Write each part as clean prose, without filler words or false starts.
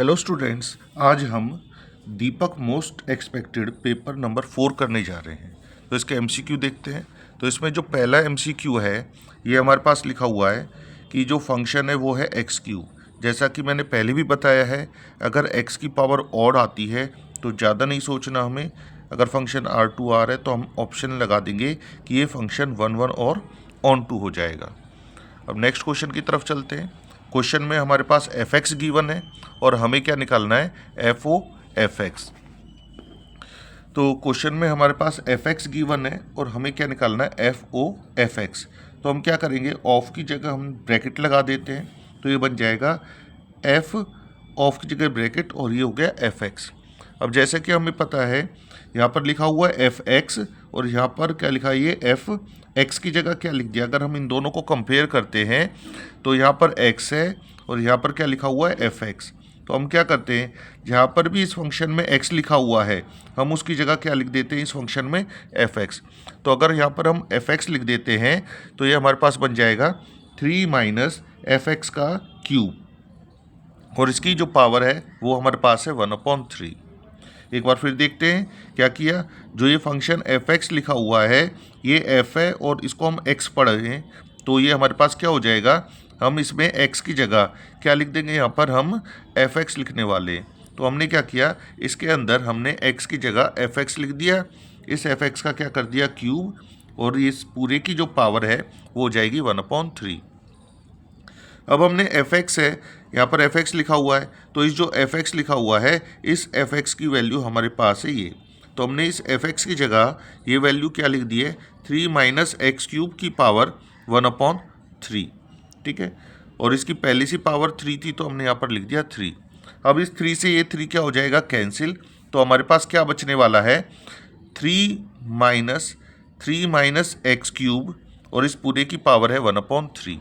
Hello students, आज हम दीपक most expected paper number 4 करने जा रहे हैं। तो इसके एमसीक्यू देखते हैं। तो इसमें जो पहला एमसीक्यू है ये हमारे पास लिखा हुआ है कि जो फंक्शन है वो है एक्स क्यू। जैसा कि मैंने पहले भी बताया है, अगर एक्स की पावर ऑड आती है तो ज़्यादा नहीं सोचना हमें। अगर फंक्शन R2 आ रहा है तो हम ऑप्शन लगा देंगे कि ये फंक्शन 1 और ऑन टू हो जाएगा। अब नेक्स्ट क्वेश्चन की तरफ चलते हैं। क्वेश्चन में हमारे पास एफ एक्स गिवन है और हमें क्या निकालना है, एफ ओ एफ एक्स। तो क्वेश्चन में हमारे पास एफ एक्स गिवन है और हमें क्या निकालना है, एफ ओ एफ एक्स। तो हम क्या करेंगे, ऑफ की जगह हम ब्रैकेट लगा देते हैं, तो ये बन जाएगा एफ ऑफ की जगह ब्रैकेट और ये हो गया एफ एक्स। अब जैसे कि हमें पता है यहाँ पर लिखा हुआ है एफ एक्स और यहाँ पर क्या लिखा है, ये एफ एक्स की जगह क्या लिख दिया। अगर हम इन दोनों को कंपेयर करते हैं तो यहाँ पर एक्स है और यहाँ पर क्या लिखा हुआ है, एफ एक्स। तो हम क्या करते हैं, जहाँ पर भी इस फंक्शन में x लिखा हुआ है हम उसकी जगह क्या लिख देते हैं, इस फंक्शन में एफ एक्स। तो अगर यहाँ पर हम एफ एक्स लिख देते हैं तो ये हमारे पास बन जाएगा 3 माइनस एफ एक्स का क्यूब और इसकी जो पावर है वो हमारे पास है 1/3। एक बार फिर देखते हैं क्या किया। जो ये फंक्शन एफ एक्स लिखा हुआ है ये एफ है और इसको हम एक्स पढ़ रहे हैं, तो ये हमारे पास क्या हो जाएगा, हम इसमें एक्स की जगह क्या लिख देंगे, यहाँ पर हम एफ एक्स लिखने वाले हैं। तो हमने क्या किया, इसके अंदर हमने एक्स की जगह एफ एक्स लिख दिया, इस एफ एक्स का क्या कर दिया, क्यूब, और इस पूरे की जो पावर है वो हो जाएगी 1/3। अब हमने एफ एक्स है, यहाँ पर एफ एक्स लिखा हुआ है, तो इस जो एफ एक्स लिखा हुआ है इस एफ एक्स की वैल्यू हमारे पास है ये। तो हमने इस एफ एक्स की जगह ये वैल्यू क्या लिख दी है, 3 माइनस एक्स क्यूब की पावर 1/3। ठीक है, और इसकी पहले सी पावर 3 थी तो हमने यहाँ पर लिख दिया 3। अब इस 3 से ये 3 क्या हो जाएगा, कैंसिल। तो हमारे पास क्या बचने वाला है, 3 माइनस एक्स क्यूब और इस पूरे की पावर है 1/3।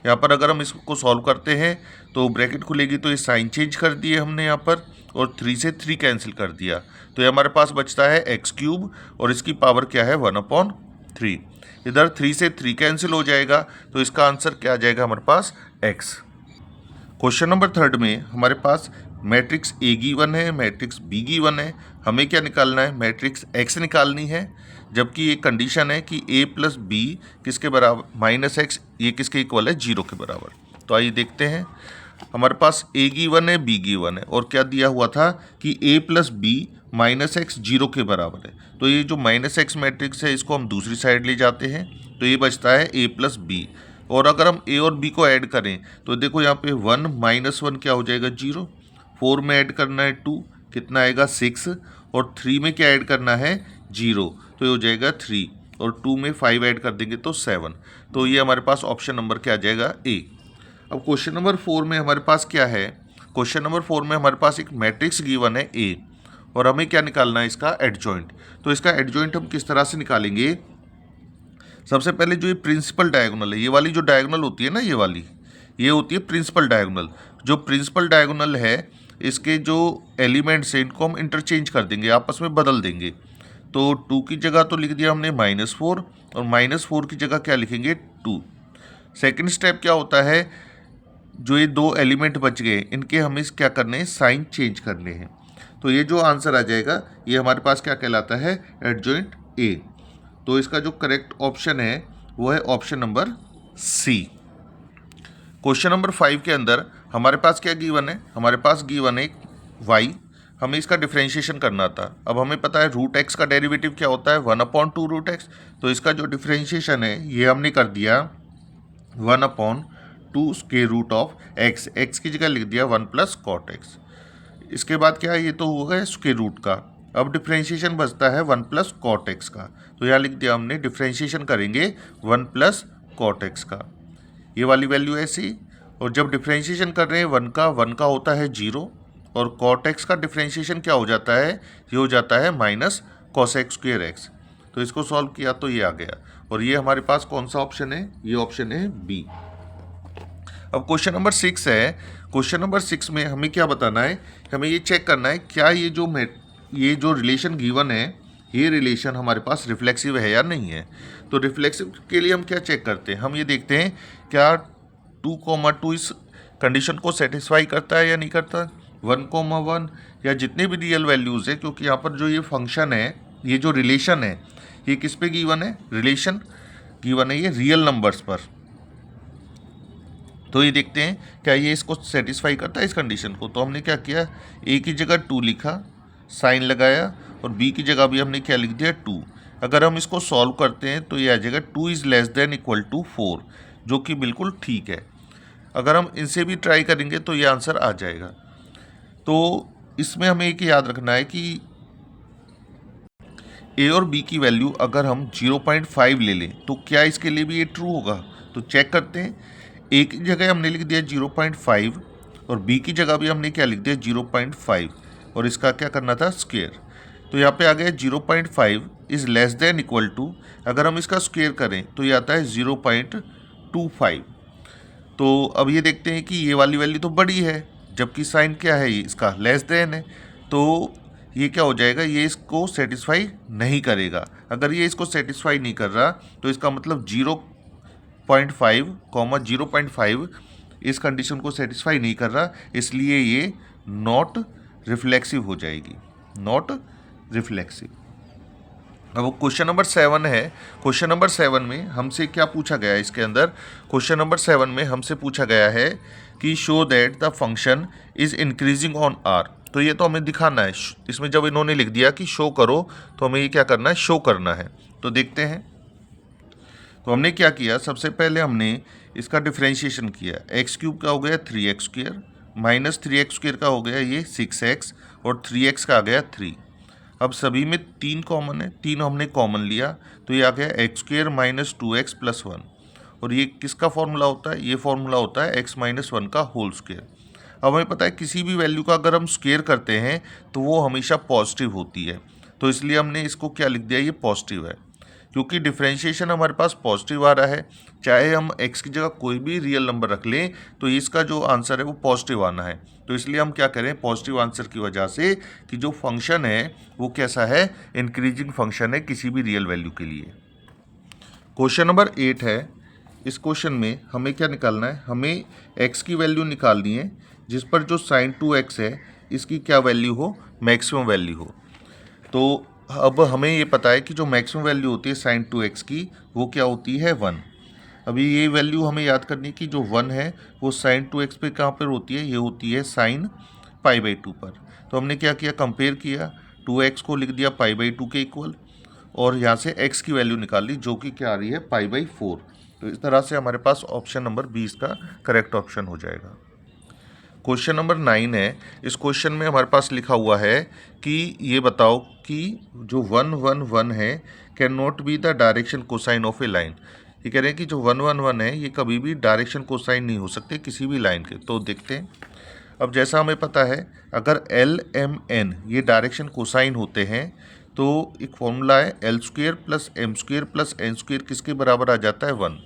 यहाँ पर अगर हम इसको सॉल्व करते हैं तो ब्रैकेट खुलेगी, तो ये साइन चेंज कर दिए हमने यहाँ पर और 3 से 3 कैंसिल कर दिया, तो ये हमारे पास बचता है एक्स क्यूब और इसकी पावर क्या है 1/3। इधर 3 से 3 कैंसिल हो जाएगा, तो इसका आंसर क्या आ जाएगा हमारे पास, एक्स। क्वेश्चन नंबर 3 में हमारे पास मैट्रिक्स ए गिवन है, मैट्रिक्स बी गिवन है। हमें क्या निकालना है, मैट्रिक्स एक्स निकालनी है, जबकि ये कंडीशन है कि ए प्लस बी किसके बराबर, माइनस एक्स, ये किसके इक्वल है, 0 के बराबर। तो आइए देखते हैं। हमारे पास ए गिवन है, बी गिवन है और क्या दिया हुआ था कि ए प्लस बी माइनस एक्स 0 के बराबर है। तो ये जो माइनस एक्स मैट्रिक्स है इसको हम दूसरी साइड ले जाते हैं, तो ये बचता है ए प्लस बी। और अगर हम ए और बी को ऐड करें तो देखो यहाँ पे 1 माइनस 1 क्या हो जाएगा, 0। 4 में ऐड करना है 2, कितना आएगा 6, और 3 में क्या ऐड करना है, 0, तो ये हो जाएगा 3, और 2 में 5 ऐड कर देंगे तो 7। तो ये हमारे पास ऑप्शन नंबर क्या आ जाएगा, ए। अब क्वेश्चन नंबर 4 में हमारे पास क्या है, क्वेश्चन नंबर 4 में हमारे पास एक मैट्रिक्स गिवन है ए और हमें क्या निकालना है, इसका एडजॉइंट। तो इसका एडजॉइंट हम किस तरह से निकालेंगे, सबसे पहले जो ये प्रिंसिपल डायगोनल है, ये वाली जो डायगोनल होती है ना, ये वाली, ये होती है प्रिंसिपल डायगोनल। जो प्रिंसिपल डायगोनल है इसके जो एलिमेंट्स हैं इनको हम इंटरचेंज कर देंगे, आपस में बदल देंगे। तो 2 की जगह तो लिख दिया हमने -4 और -4 की जगह क्या लिखेंगे, 2। सेकेंड स्टेप क्या होता है, जो ये 2 एलिमेंट बच गए इनके हमें क्या करने हैं, साइन चेंज करने हैं। तो ये जो आंसर आ जाएगा ये हमारे पास क्या कहलाता है, एडजॉइंट ए। तो इसका जो करेक्ट ऑप्शन है वो है option number C. Question number 5 के अंदर हमारे पास क्या गिवन है, हमारे पास गिवन है y, हमें इसका डिफरेंशिएशन करना था। अब हमें पता है रूट एक्स का डेरिवेटिव क्या होता है, 1/2 रूट एक्स। तो इसका जो डिफरेंशिएशन है ये हमने कर दिया 1/2 square root of X, X की जगह लिख दिया 1 + cot x। इसके बाद क्या है, ये तो हो गया स्क्वायर रूट का। अब डिफरेंशिएशन बचता है 1 + cot x का, तो यहाँ लिख दिया हमने डिफरेंशिएशन करेंगे 1 + cot x का, ये वाली वैल्यू ऐसी। और जब डिफरेंशिएशन कर रहे हैं 1 का होता है 0 और cot x का डिफरेंशिएशन क्या हो जाता है, ये हो जाता है -cos x²x। तो इसको सॉल्व किया तो ये आ गया, और ये हमारे पास कौन सा ऑप्शन है, ये ऑप्शन है बी। अब क्वेश्चन नंबर 6 है। क्वेश्चन नंबर 6 में हमें क्या बताना है, हमें ये चेक करना है क्या ये जो रिलेशन गिवन है ये रिलेशन हमारे पास रिफ्लेक्सिव है या नहीं है। तो रिफ्लेक्सिव के लिए हम क्या चेक करते हैं, हम ये देखते हैं क्या 2, 2 इस कंडीशन को सेटिस्फाई करता है या नहीं करता। 1,1 या जितने भी रियल वैल्यूज़ है, क्योंकि यहाँ पर जो ये फंक्शन है, ये जो रिलेशन है, ये किस पे गिवन है? रिलेशन गिवन है ये रियल नंबर्स पर। तो ये देखते हैं क्या ये इसको सेटिस्फाई करता है इस कंडीशन को। तो हमने क्या किया, ए की जगह 2 लिखा, साइन लगाया, और बी की जगह भी हमने क्या लिख दिया 2। अगर हम इसको सॉल्व करते हैं तो ये आ जाएगा 2 is less than equal to 4, जो कि बिल्कुल ठीक है। अगर हम इनसे भी ट्राई करेंगे तो ये आंसर आ जाएगा। तो इसमें हमें एक याद रखना है कि ए और बी की वैल्यू अगर हम 0.5 ले लें तो क्या इसके लिए भी ये ट्रू होगा? तो चेक करते हैं। ए की जगह हमने लिख दिया 0.5 और बी की जगह भी हमने क्या लिख दिया 0.5, और इसका क्या करना था? स्क्वायर। तो यहाँ पे आ गया 0.5 is less than equal to, अगर हम इसका स्क्वायर करें तो ये आता है 0.25। तो अब ये देखते हैं कि ये वाली वैल्यू तो बड़ी है, जबकि साइन क्या है, ये इसका लेस देन है। तो ये क्या हो जाएगा, ये इसको सेटिस्फाई नहीं करेगा। अगर ये इसको सेटिस्फाई नहीं कर रहा तो इसका मतलब 0.5 0.5 इस कंडीशन को सेटिस्फाई नहीं कर रहा, इसलिए ये नॉट रिफ्लेक्सिव हो जाएगी, नॉट रिफ्लेक्सिव। अब क्वेश्चन नंबर 7 है। क्वेश्चन नंबर 7 में हमसे क्या पूछा गया है? इसके अंदर क्वेश्चन नंबर 7 में हमसे पूछा गया है कि show that the function is increasing on R. तो ये तो हमें दिखाना है। इसमें जब इन्होंने लिख दिया कि शो करो, तो हमें ये क्या करना है? शो करना है। तो देखते हैं। तो हमने क्या किया, सबसे पहले हमने इसका डिफ्रेंशिएशन किया। एक्स क्यूब का हो गया 3x square, minus 3x square का हो गया ये 6x, और 3x का आ गया 3। अब सभी में 3 कॉमन है, 3 हमने कॉमन लिया, तो ये आ गया x square minus 2x plus 1। और ये किसका फॉर्मूला होता है? ये फॉर्मूला होता है x माइनस 1 का होल स्क्वायर। अब हमें पता है किसी भी वैल्यू का अगर हम स्क्वायर करते हैं तो वो हमेशा पॉजिटिव होती है, तो इसलिए हमने इसको क्या लिख दिया, ये पॉजिटिव है। क्योंकि डिफ्रेंशिएशन हमारे पास पॉजिटिव आ रहा है, चाहे हम x की जगह कोई भी रियल नंबर रख लें तो इसका जो आंसर है वो पॉजिटिव आना है। तो इसलिए हम क्या करें, पॉजिटिव आंसर की वजह से कि जो फंक्शन है वो कैसा है? इंक्रीजिंग फंक्शन है किसी भी रियल वैल्यू के लिए। क्वेश्चन नंबर 8 है। इस क्वेश्चन में हमें क्या निकालना है? हमें x की वैल्यू निकालनी है जिस पर जो sin 2x है इसकी क्या वैल्यू हो? मैक्सिमम वैल्यू हो। तो अब हमें ये पता है कि जो मैक्सिमम वैल्यू होती है sin 2x की वो क्या होती है? 1। अभी ये वैल्यू हमें याद करनी कि जो 1 है वो sin 2x पे कहाँ पर होती है? ये होती है sin π/2 पर। तो हमने क्या किया, कंपेयर किया, 2x को लिख दिया π/2 के इक्वल, और यहाँ से x की वैल्यू निकाल ली जो कि क्या आ रही है? π/4। तो इस तरह से हमारे पास ऑप्शन नंबर 20 का करेक्ट ऑप्शन हो जाएगा। क्वेश्चन नंबर 9 है। इस क्वेश्चन में हमारे पास लिखा हुआ है कि ये बताओ कि जो 1 1 1 है can not be the direction cosine of A line. ये कह रहे हैं कि जो 1 1 1 है ये कभी भी डायरेक्शन कोसाइन नहीं हो सकते किसी भी लाइन के। तो देखते हैं। अब जैसा हमें पता है, अगर L M N ये डायरेक्शन कोसाइन होते हैं तो एक फॉर्मूला है L square plus M square plus N square किसके बराबर आ जाता है? 1।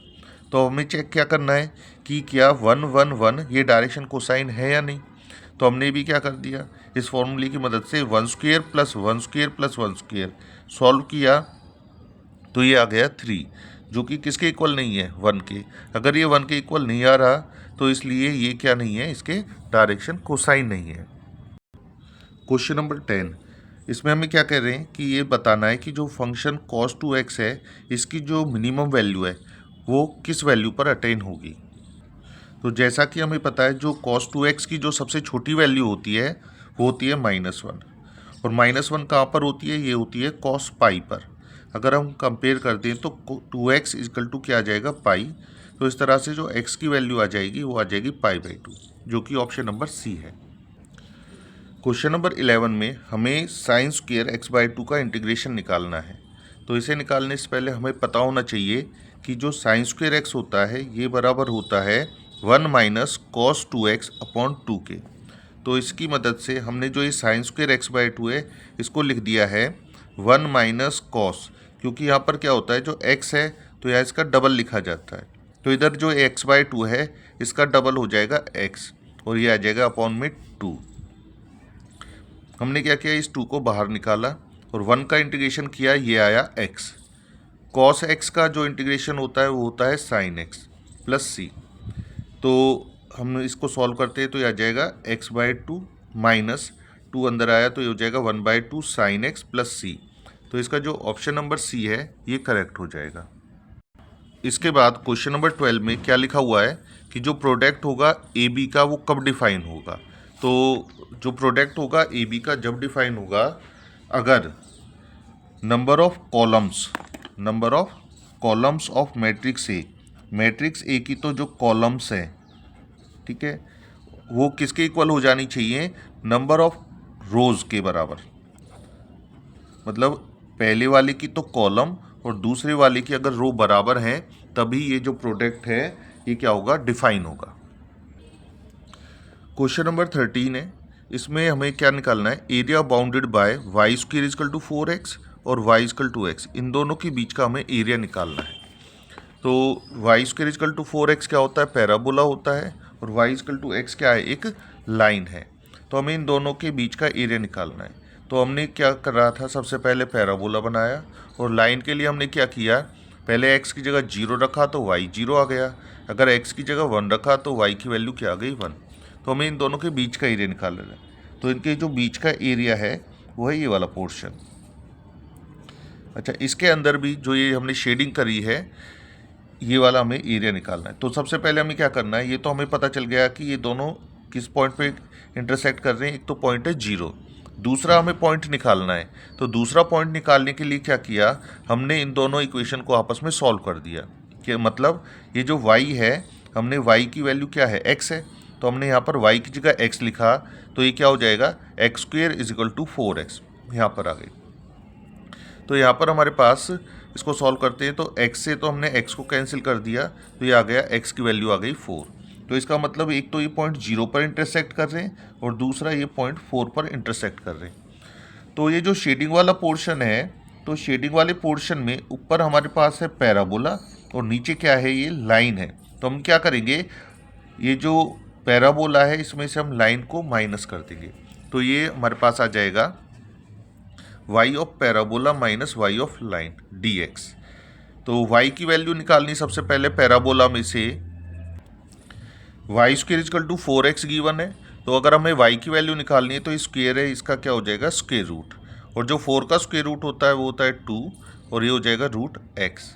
तो हमें चेक क्या करना है कि क्या 1 1 1 ये डायरेक्शन कोसाइन है या नहीं। तो हमने भी क्या कर दिया, इस फॉर्मूले की मदद से 1 square plus 1 square plus 1 square solve किया, तो ये आ गया 3, जो कि किसके इक्वल नहीं है? 1 के। अगर ये 1 के इक्वल नहीं आ रहा तो इसलिए ये क्या नहीं है? इसके डायरेक्शन कोसाइन नहीं है। Question number 10। इसमें हमें क्या कह रहे हैं कि ये बताना है कि जो फंक्शन cos 2x है इसकी जो मिनिमम वैल्यू है वो किस वैल्यू पर अटेन होगी। तो जैसा कि हमें पता है जो cos 2x की जो सबसे छोटी वैल्यू होती है वो होती है -1, और -1 कहाँ पर होती है? ये होती है cos पाई पर। अगर हम कंपेयर कर दें तो 2x इक्वल टू क्या आ जाएगा? पाई। तो इस तरह से जो x की वैल्यू आ जाएगी वो आ जाएगी π/2, जो कि ऑप्शन नंबर सी है। क्वेश्चन नंबर 11 में हमें साइन स्क्वायर x/2 का इंटीग्रेशन निकालना है। तो इसे निकालने से पहले हमें पता होना चाहिए कि जो साइन स्क्वायर x होता है ये बराबर होता है 1 माइनस cos 2x अपॉन 2 के। तो इसकी मदद से हमने जो ये साइन स्क्वायर x/2 है इसको लिख दिया है 1 माइनस कॉस, क्योंकि यहाँ पर क्या होता है जो x है तो यहाँ इसका डबल लिखा जाता है। तो इधर जो x/2 है इसका डबल हो जाएगा x, और ये आ जाएगा अपॉन में 2। हमने क्या किया, इस 2 को बाहर निकाला और 1 का इंटीग्रेशन किया, ये आया x। cos x का जो इंटीग्रेशन होता है वो होता है sin x प्लस c। तो हम इसको सॉल्व करते हैं तो ये आ जाएगा x/2 माइनस 2 अंदर आया तो ये हो जाएगा 1/2 साइन एक्स प्लस सी। तो इसका जो ऑप्शन नंबर सी है ये करेक्ट हो जाएगा। इसके बाद क्वेश्चन नंबर 12 में क्या लिखा हुआ है कि जो प्रोडक्ट होगा ए बी का वो कब डिफाइन होगा। तो जो प्रोडक्ट होगा ए बी का जब डिफाइन होगा अगर number of columns of matrix A की तो जो कॉलम्स हैं, ठीक है, वो किसके इक्वल हो जानी चाहिए, नंबर ऑफ रोज के बराबर। मतलब पहले वाले की तो कॉलम और दूसरे वाले की अगर रो बराबर हैं तभी ये जो प्रोडक्ट है ये क्या होगा, डिफाइन होगा। क्वेश्चन नंबर 13 है, इसमें हमें क्या निकालना है, area bounded by Y square is equal to 4x और वाई इजकल टू x, इन दोनों के बीच का हमें एरिया निकालना है। तो Y square is equal to 4x क्या होता है, पैराबोला होता है, और वाई इजकल टू x क्या है, एक लाइन है। तो हमें इन दोनों के बीच का एरिया निकालना है। तो हमने क्या कर रहा था, सबसे पहले पैराबोला बनाया और लाइन के लिए हमने क्या किया, पहले x की जगह 0 रखा तो y 0 आ गया, अगर x की जगह 1 रखा तो y की वैल्यू क्या आ गई, 1। तो हमें इन दोनों के बीच का एरिया निकालना है। तो इनके जो बीच का एरिया है वो है ये वाला पोर्शन। अच्छा, इसके अंदर भी जो ये हमने शेडिंग करी है ये वाला हमें एरिया निकालना है। तो सबसे पहले हमें क्या करना है, ये तो हमें पता चल गया कि ये दोनों किस पॉइंट पे इंटरसेक्ट कर रहे हैं। एक तो पॉइंट है 0, दूसरा हमें पॉइंट निकालना है। तो दूसरा पॉइंट निकालने के लिए क्या किया, हमने इन दोनों इक्वेशन को आपस में सॉल्व कर दिया। कि मतलब ये जो y है, हमने y की वैल्यू क्या है, x है, तो हमने यहाँ पर y की जगह x लिखा तो ये क्या हो जाएगा, X square is equal to 4x, यहाँ पर आ गई। तो यहाँ पर हमारे पास इसको सॉल्व करते हैं तो x से तो हमने x को कैंसिल कर दिया तो ये आ गया, x की वैल्यू आ गई 4। तो इसका मतलब एक तो ये पॉइंट 0 पर इंटरसेक्ट कर रहे हैं और दूसरा ये पॉइंट 4 पर इंटरसेक्ट कर रहे हैं। तो ये जो शेडिंग वाला पोर्शन है, तो शेडिंग वाले पोर्शन में ऊपर हमारे पास है पैराबोला और नीचे क्या है, ये लाइन है। तो हम क्या करेंगे, ये जो पैराबोला है इसमें से हम लाइन को माइनस कर देंगे। तो ये हमारे पास आ जाएगा y of parabola minus y of line dx। तो y की वैल्यू निकालनी, सबसे पहले पैराबोला में से y square is equal to 4x given है। तो अगर हमें y की वैल्यू निकालनी है तो स्क्वायर है, इसका क्या हो जाएगा, स्क्वायर रूट, और जो 4 का स्क्वायर रूट होता है वो होता है 2 और ये हो जाएगा रूट x।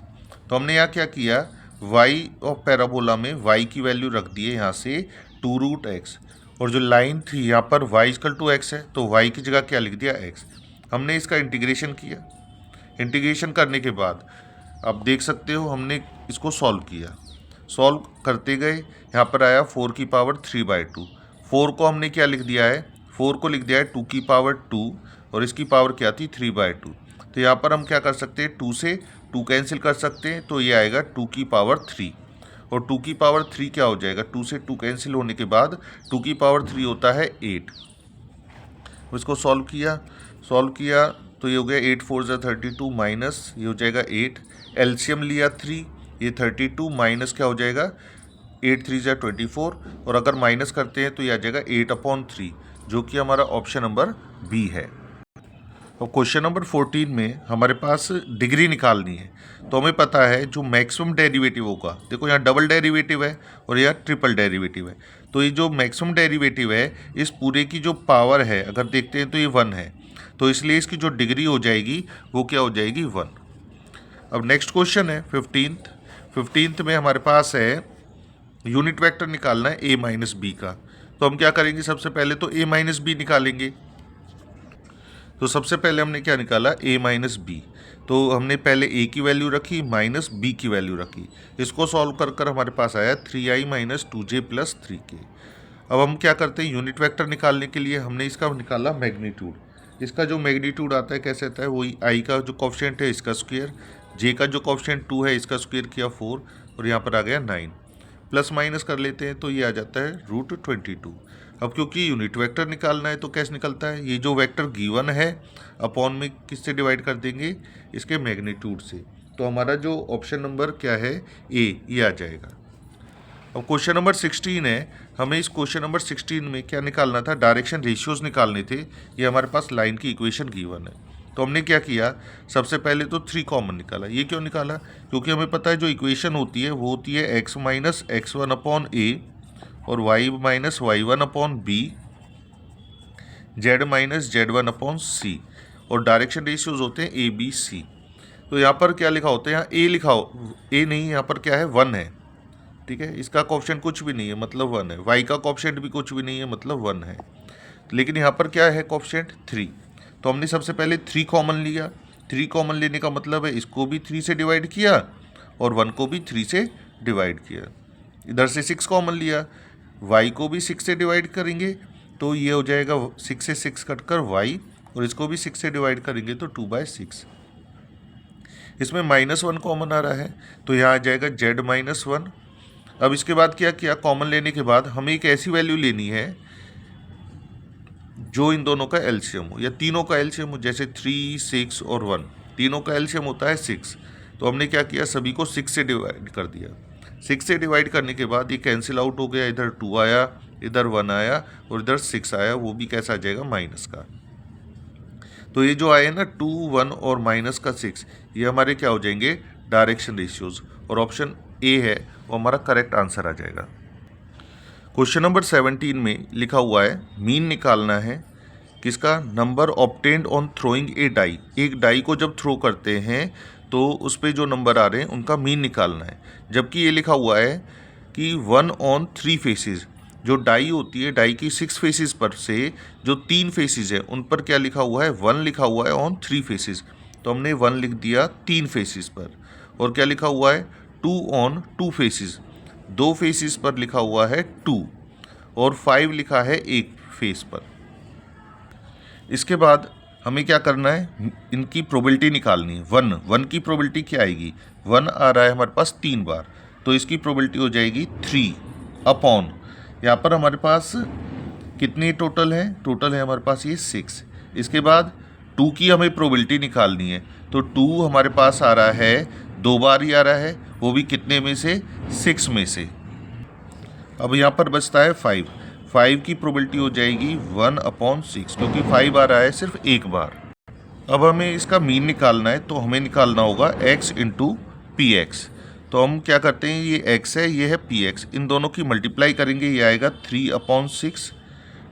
तो हमने यहाँ क्या किया, y ऑफ पैराबोला में y की वैल्यू रख दी है यहाँ से 2 रूट x, और जो लाइन थी यहाँ पर y इजकल टू x है तो y की जगह क्या लिख दिया, x। हमने इसका इंटीग्रेशन किया, इंटीग्रेशन करने के बाद अब देख सकते हो हमने इसको सॉल्व किया, सॉल्व करते गए यहाँ पर आया 4 की पावर 3/2। 4 को हमने क्या लिख दिया है, 4 को लिख दिया है 2 की पावर 2 और इसकी पावर क्या थी 3/2। तो यहाँ पर हम क्या कर सकते हैं, 2 से 2 कैंसिल कर सकते हैं तो ये आएगा 2 की पावर 3, और 2 की पावर 3 क्या हो जाएगा, 2 से 2 कैंसिल होने के बाद 2 की पावर 3 होता है 8। इसको सॉल्व किया तो ये हो गया 8 4 ज़ा 32 माइनस ये हो जाएगा 8, एलसीएम लिया 3, ये 32 माइनस क्या हो जाएगा 8 3 ज़ा 24, और अगर माइनस करते हैं तो ये आ जाएगा 8/3, जो कि हमारा ऑप्शन नंबर बी है। और क्वेश्चन नंबर 14 में हमारे पास डिग्री निकालनी है। तो हमें पता है जो मैक्सिमम डेरिवेटिव होगा, देखो यहाँ डबल डेरिवेटिव है और यहाँ ट्रिपल डेरिवेटिव है। तो ये जो मैक्सिमम डेरिवेटिव है इस पूरे की जो पावर है अगर देखते हैं तो ये 1 है, तो इसलिए इसकी जो डिग्री हो जाएगी वो क्या हो जाएगी, 1। अब नेक्स्ट क्वेश्चन है 15th में हमारे पास है यूनिट वेक्टर निकालना है a माइनस बी का। तो हम क्या करेंगे, सबसे पहले तो a माइनस बी निकालेंगे। तो सबसे पहले हमने क्या निकाला, a माइनस बी। तो हमने पहले a की वैल्यू रखी माइनस b की वैल्यू रखी, इसको सॉल्व कर हमारे पास आया 3i minus 2j plus 3k। अब हम क्या करते हैं, यूनिट वेक्टर निकालने के लिए हमने इसका निकाला मैग्नीट्यूड। इसका जो मैग्नीट्यूड आता है कैसे आता है, वही i का जो कोएफिशिएंट है इसका स्क्वायर, j का जो कोएफिशिएंट 2 है इसका स्क्वायर किया 4, और यहाँ पर आ गया 9, प्लस माइनस कर लेते हैं तो ये आ जाता है √22। अब क्योंकि यूनिट वेक्टर निकालना है तो कैसे निकलता है, ये जो वेक्टर गिवन है अपॉन में किससे डिवाइड कर देंगे, इसके मैग्नीट्यूड से। तो हमारा जो ऑप्शन नंबर क्या है, ए, ये आ जाएगा। अब क्वेश्चन नंबर 16 है, हमें इस क्वेश्चन नंबर 16 में क्या निकालना था, डायरेक्शन रेशियोज निकालने थे। ये हमारे पास लाइन की इक्वेशन गिवन है। तो हमने क्या किया, सबसे पहले तो 3 कॉमन निकाला। ये क्यों निकाला, क्योंकि हमें पता है जो इक्वेशन होती है वो होती है x minus x1 upon A और y minus y1 upon B Z minus Z one upon C, और डायरेक्शन रेशियोज होते हैं ए बी सी। तो यहाँ पर क्या लिखा होता है, यहाँ ए लिखा हो, ए नहीं, यहाँ पर क्या है 1 है, ठीक है, इसका कोएफिशिएंट कुछ भी नहीं है मतलब 1 है, वाई का कोएफिशिएंट भी कुछ भी नहीं है मतलब 1 है, लेकिन यहाँ पर क्या है कोएफिशिएंट 3। तो हमने सबसे पहले 3 कॉमन लिया, 3 कॉमन लेने का मतलब है इसको भी 3 से डिवाइड किया और 1 को भी 3 से डिवाइड किया। इधर से 6 कॉमन लिया, y को भी 6 से डिवाइड करेंगे तो ये हो जाएगा 6 से 6 कटकर y, और इसको भी 6 से डिवाइड करेंगे तो 2/6। इसमें -1 कॉमन आ रहा है तो यहाँ आ जाएगा z-1। अब इसके बाद क्या किया, कॉमन लेने के बाद हमें एक ऐसी वैल्यू लेनी है जो इन दोनों का एलसीएम हो या तीनों का एलसीएम हो, जैसे 3, 6 और 1, तीनों का एलसीएम होता है 6। तो हमने क्या किया, सभी को 6 से डिवाइड कर दिया। 6 से डिवाइड करने के बाद ये कैंसिल आउट हो गया, इधर 2 आया, इधर 1 आया और इधर 6 आया, वो भी कैसा आ जाएगा माइनस का। तो ये जो आए ना 2, 1 और माइनस का 6, ये हमारे क्या हो जाएंगे डायरेक्शन रेशियोज, और ऑप्शन ए है वो हमारा करेक्ट आंसर आ जाएगा। क्वेश्चन नंबर 17 में लिखा हुआ है मीन निकालना है किसका, number obtained on throwing a die. एक डाई को जब थ्रो करते हैं तो उस पर जो नंबर आ रहे हैं उनका मीन निकालना है, जबकि ये लिखा हुआ है कि 1 ऑन 3 फेसेस। जो डाई होती है, डाई की 6 फेसेस पर से जो 3 फेसेस है उन पर क्या लिखा हुआ है, 1 लिखा हुआ है ऑन 3 फेसेस। तो हमने 1 लिख दिया 3 फेसेस पर, और क्या लिखा हुआ है 2 ऑन 2 फेसेस, 2 फेसेस पर लिखा हुआ है 2, और 5 लिखा है एक फेस पर। इसके बाद हमें क्या करना है, इनकी प्रोबेबिलिटी निकालनी है। 1 की प्रोबेबिलिटी क्या आएगी, 1 आ रहा है हमारे पास 3 बार, तो इसकी प्रोबेबिलिटी हो जाएगी 3 अपॉन, यहाँ पर हमारे पास कितनी टोटल है, टोटल है हमारे पास ये 6। इसके बाद 2 की हमें प्रोबेबिलिटी निकालनी है, तो 2 हमारे पास आ रहा है 2 बार ही आ रहा है, वो भी कितने में से, 6 में से। अब यहाँ पर बचता है 5 की प्रोबेबिलिटी हो जाएगी 1/6, क्योंकि 5 आ रहा है सिर्फ एक बार। अब हमें इसका मीन निकालना है, तो हमें निकालना होगा x इंटू पी एक्स। तो हम क्या करते हैं, ये x है, ये है px, इन दोनों की मल्टीप्लाई करेंगे, ये आएगा 3/6।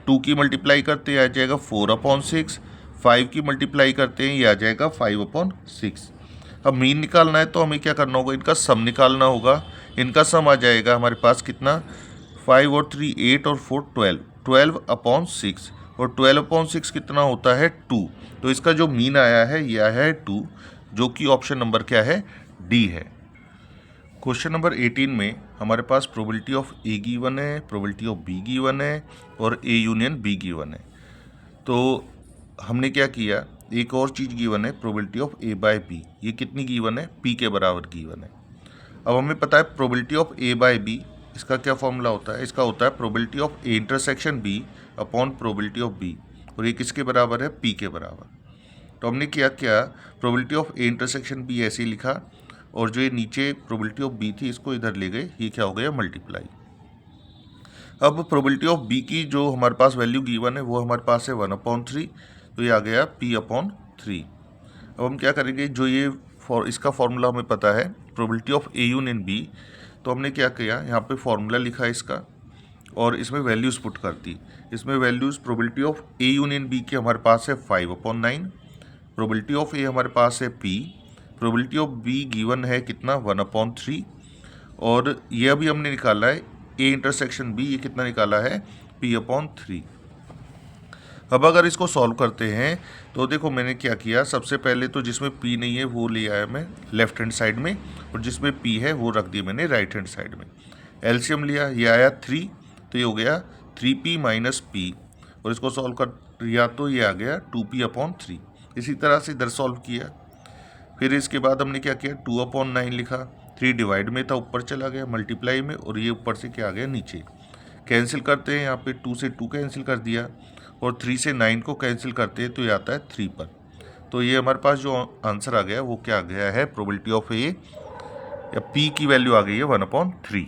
2 की मल्टीप्लाई करते हैं आ जाएगा 4/6, 5 की मल्टीप्लाई करते हैं ये आ जाएगा 5/6। अब मीन निकालना है तो हमें क्या करना होगा, इनका सम निकालना होगा। इनका सम आ जाएगा हमारे पास कितना, 5 और 3 8 और 4 12, 12/6, और 12/6 कितना होता है 2। तो इसका जो मीन आया है ये आया है 2, जो कि ऑप्शन नंबर क्या है, डी है। क्वेश्चन नंबर 18 में हमारे पास प्रोबेबिलिटी ऑफ ए गिवन है, प्रोबेबिलिटी ऑफ बी गिवन है और ए यूनियन बी गिवन है। तो हमने क्या किया, एक और चीज़ गिवन है probability of A by B, ये कितनी गिवन है, पी के बराबर गिवन है। अब हमें पता है probability of A by B, इसका क्या फॉर्मूला होता है, इसका होता है probability of A intersection B upon probability of B, और ये किसके बराबर है, पी के बराबर। तो हमने क्या किया, probability of A intersection B ऐसे ही लिखा, और जो ये नीचे प्रोबेबिलिटी ऑफ बी थी इसको इधर ले गए, ये क्या हो गया मल्टीप्लाई। अब प्रोबेबिलिटी ऑफ बी की जो हमारे पास वैल्यू गिवन है वो हमारे पास है 1/3, तो ये आ गया p/3। अब हम क्या करेंगे, जो ये इसका फॉर्मूला हमें पता है probability of A union B, तो हमने क्या किया, यहाँ पे फॉर्मूला लिखा है इसका और इसमें वैल्यूज़ पुट कर दी। इसमें values probability of A union B की हमारे पास है 5/9, प्रोबेबिलिटी ऑफ ए हमारे पास है p, probability of be given है कितना 1/3, और ये अभी हमने निकाला है ए इंटरसेक्शन बी, ये कितना निकाला है p/3। अब अगर इसको सॉल्व करते हैं तो देखो मैंने क्या किया, सबसे पहले तो जिसमें p नहीं है वो ले आया मैं लेफ्ट हैंड साइड में, और जिसमें p है वो रख दिया मैंने राइट हैंड साइड में। एलसीएम लिया, ये आया 3, तो ये हो गया 3p माइनस p, और इसको सॉल्व कर दिया तो ये आ गया 2p/3। इसी तरह से इधर सॉल्व किया, फिर इसके बाद हमने क्या किया 2/9 लिखा, 3 डिवाइड में था ऊपर चला गया मल्टीप्लाई में, और ये ऊपर से क्या आ गया नीचे। कैंसिल करते हैं, यहाँ पे 2 से 2 कैंसिल कर दिया, और 3 से 9 को कैंसिल करते हैं तो ये आता है 3 पर। तो ये हमारे पास जो आंसर आ गया वो क्या आ गया है, प्रोबेबिलिटी ऑफ ए या पी की वैल्यू आ गई है 1/3।